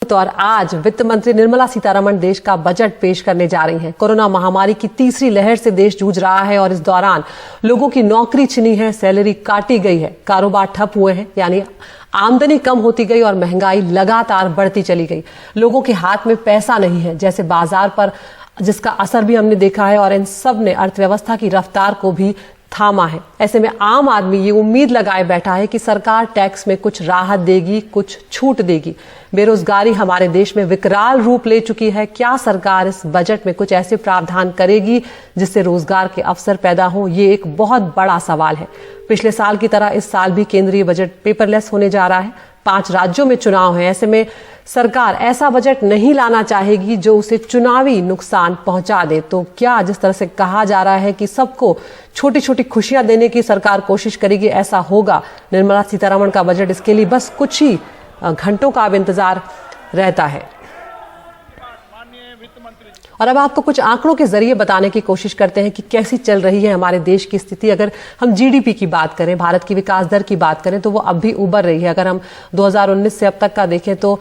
मुहूर्त और आज वित्त मंत्री निर्मला सीतारमण देश का बजट पेश करने जा रही हैं। कोरोना महामारी की तीसरी लहर से देश जूझ रहा है और इस दौरान लोगों की नौकरी छिनी है, सैलरी काटी गई है, कारोबार ठप हुए हैं, यानी आमदनी कम होती गई और महंगाई लगातार बढ़ती चली गई। लोगों के हाथ में पैसा नहीं है जैसे बाजार पर, जिसका असर भी हमने देखा है और इन सब ने अर्थव्यवस्था की रफ्तार को भी थामा है। ऐसे में आम आदमी ये उम्मीद लगाए बैठा है कि सरकार टैक्स में कुछ राहत देगी, कुछ छूट देगी। बेरोजगारी हमारे देश में विकराल रूप ले चुकी है। क्या सरकार इस बजट में कुछ ऐसे प्रावधान करेगी जिससे रोजगार के अवसर पैदा हो? ये एक बहुत बड़ा सवाल है। पिछले साल की तरह इस साल भी केंद्रीय बजट पेपरलेस होने जा रहा है। 5 राज्यों में चुनाव है। ऐसे में सरकार ऐसा बजट नहीं लाना चाहेगी जो उसे चुनावी नुकसान पहुंचा दे। तो क्या जिस तरह से कहा जा रहा है कि सबको छोटी छोटी खुशियां देने की सरकार कोशिश करेगी, ऐसा होगा? निर्मला सीतारमण का बजट, इसके लिए बस कुछ ही घंटों का अब इंतजार रहता है। और अब आपको कुछ आंकड़ों के जरिए बताने की कोशिश करते हैं कि कैसी चल रही है हमारे देश की स्थिति। अगर हम जीडीपी की बात करें, भारत की विकास दर की बात करें, तो वो अब भी उबर रही है। अगर हम 2019 से अब तक का देखें तो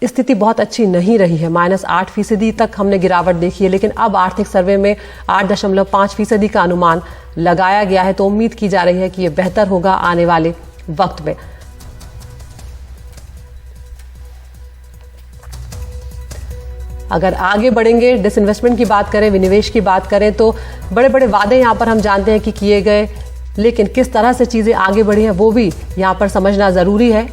स्थिति बहुत अच्छी नहीं रही है। -8% तक हमने गिरावट देखी है, लेकिन अब आर्थिक सर्वे में 8.5% का अनुमान लगाया गया है। तो उम्मीद की जा रही है कि ये बेहतर होगा आने वाले वक्त में। अगर आगे बढ़ेंगे, डिसइन्वेस्टमेंट की बात करें, विनिवेश की बात करें, तो बड़े बड़े वादे यहाँ पर हम जानते हैं कि किए गए, लेकिन किस तरह से चीज़ें आगे बढ़ी हैं वो भी यहाँ पर समझना ज़रूरी है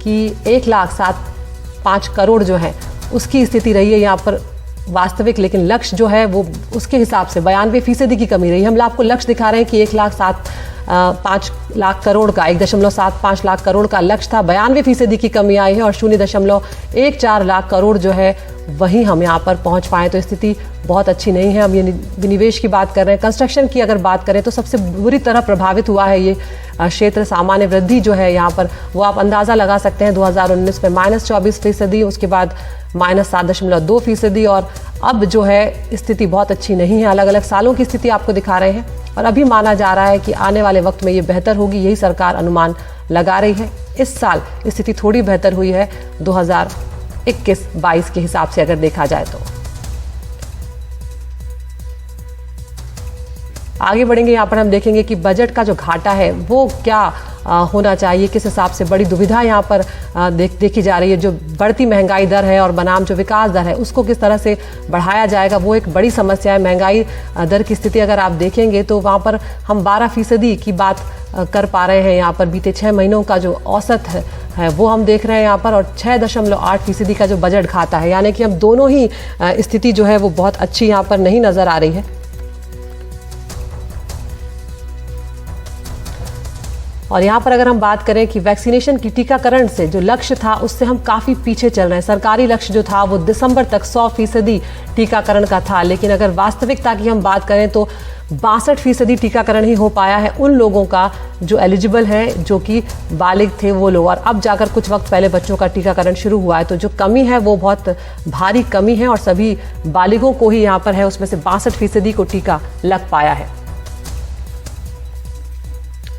कि 1,07,5 करोड़ जो है उसकी स्थिति रही है यहाँ पर वास्तविक, लेकिन लक्ष्य जो है वो उसके हिसाब से 92% की कमी रही है। हम आपको लक्ष्य दिखा रहे हैं कि 1,07,5 लाख करोड़ का 1.75 लाख करोड़ का लक्ष्य था, 92% की कमी आई है और 0.14 लाख करोड़ जो है वही हम यहाँ पर पहुँच पाए। तो स्थिति बहुत अच्छी नहीं है। हम ये विनिवेश की बात कर रहे हैं। कंस्ट्रक्शन की अगर बात करें तो सबसे बुरी तरह प्रभावित हुआ है ये क्षेत्र। सामान्य वृद्धि जो है यहाँ पर वो आप अंदाज़ा लगा सकते हैं। 2019 में -24%, उसके बाद -7.2% और अब जो है स्थिति बहुत अच्छी नहीं है। अलग अलग सालों की स्थिति आपको दिखा रहे हैं और अभी माना जा रहा है कि आने वाले वक्त में ये बेहतर होगी, यही सरकार अनुमान लगा रही है। इस साल स्थिति थोड़ी बेहतर हुई है 2021-22 के हिसाब से अगर देखा जाए तो। आगे बढ़ेंगे, यहाँ पर हम देखेंगे कि बजट का जो घाटा है वो क्या होना चाहिए, किस हिसाब से। बड़ी दुविधा यहाँ पर देखी जा रही है। जो बढ़ती महंगाई दर है और बनाम जो विकास दर है उसको किस तरह से बढ़ाया जाएगा, वो एक बड़ी समस्या है। महंगाई दर की स्थिति अगर आप देखेंगे तो वहाँ पर हम 12% की बात कर पा रहे हैं। यहाँ पर बीते 6 महीनों का जो औसत है वो हम देख रहे हैं यहाँ पर, और 6.8% का जो बजट खाता है, यानी कि हम दोनों ही स्थिति जो है वो बहुत अच्छी यहाँ पर नहीं नजर आ रही है। और यहाँ पर अगर हम बात करें कि वैक्सीनेशन की टीकाकरण से जो लक्ष्य था उससे हम काफ़ी पीछे चल रहे हैं। सरकारी लक्ष्य जो था वो दिसंबर तक 100% टीकाकरण का था, लेकिन अगर वास्तविकता की हम बात करें तो 62% टीकाकरण ही हो पाया है उन लोगों का जो एलिजिबल हैं, जो कि बालिग थे वो लोग। और अब जाकर कुछ वक्त पहले बच्चों का टीकाकरण शुरू हुआ है। तो जो कमी है वो बहुत भारी कमी है और सभी बालिगों को ही यहाँ पर है, उसमें से 62% को टीका लग पाया है।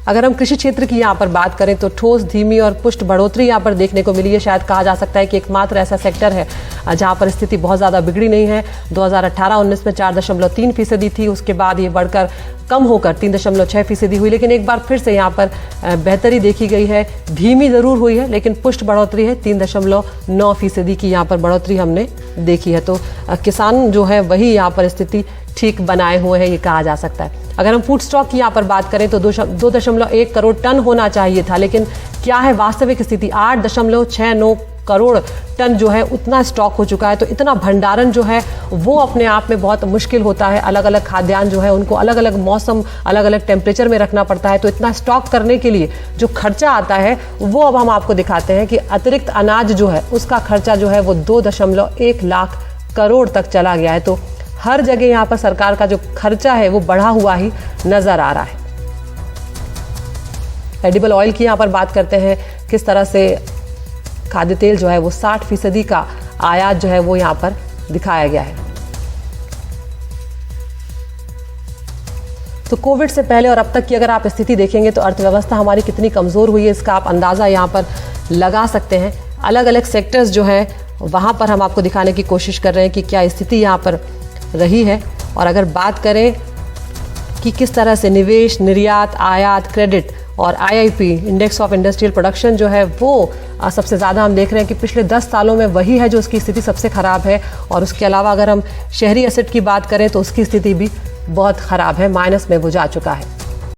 अगर हम कृषि क्षेत्र की यहाँ पर बात करें तो ठोस, धीमी और पुष्ट बढ़ोतरी यहाँ पर देखने को मिली है। शायद कहा जा सकता है कि एकमात्र ऐसा सेक्टर है जहाँ पर स्थिति बहुत ज़्यादा बिगड़ी नहीं है। 2018-19 में 4.3% थी, उसके बाद ये बढ़कर कम होकर 3.6% हुई, लेकिन एक बार फिर से यहाँ पर बेहतरी देखी गई है। धीमी ज़रूर हुई है लेकिन पुष्ट बढ़ोतरी है, 3.9% की यहाँ पर बढ़ोतरी हमने देखी है। तो किसान जो है वही यहाँ पर स्थिति ठीक बनाए हुए हैं, ये कहा जा सकता है। अगर हम फूड स्टॉक की यहाँ पर बात करें तो 2.1 करोड़ टन होना चाहिए था, लेकिन क्या है वास्तविक स्थिति? 8.69 करोड़ टन जो है उतना स्टॉक हो चुका है। तो इतना भंडारण जो है वो अपने आप में बहुत मुश्किल होता है। अलग अलग खाद्यान्न जो है उनको अलग अलग मौसम, अलग अलग टेम्परेचर में रखना पड़ता है। तो इतना स्टॉक करने के लिए जो खर्चा आता है वो अब हम आपको दिखाते हैं कि अतिरिक्त अनाज जो है उसका खर्चा जो है वो 2.1 लाख करोड़ तक चला गया है। तो हर जगह यहाँ पर सरकार का जो खर्चा है वो बढ़ा हुआ ही नजर आ रहा है। एडिबल ऑयल की यहाँ पर बात करते हैं, किस तरह से खाद्य तेल जो है वो 60% का आयात जो है वो यहाँ पर दिखाया गया है। तो कोविड से पहले और अब तक की अगर आप स्थिति देखेंगे तो अर्थव्यवस्था हमारी कितनी कमजोर हुई है इसका आप अंदाजा यहाँ पर लगा सकते हैं। अलग अलग सेक्टर्स जो हैं वहाँ पर हम आपको दिखाने की कोशिश कर रहे हैं कि क्या स्थिति यहाँ पर रही है। और अगर बात करें कि किस तरह से निवेश, निर्यात, आयात, क्रेडिट और IIP index of industrial production जो है वो सबसे ज़्यादा हम देख रहे हैं कि पिछले 10 सालों में वही है जो उसकी स्थिति सबसे ख़राब है। और उसके अलावा अगर हम शहरी एसेट की बात करें तो उसकी स्थिति भी बहुत ख़राब है, माइनस में वो जा चुका है।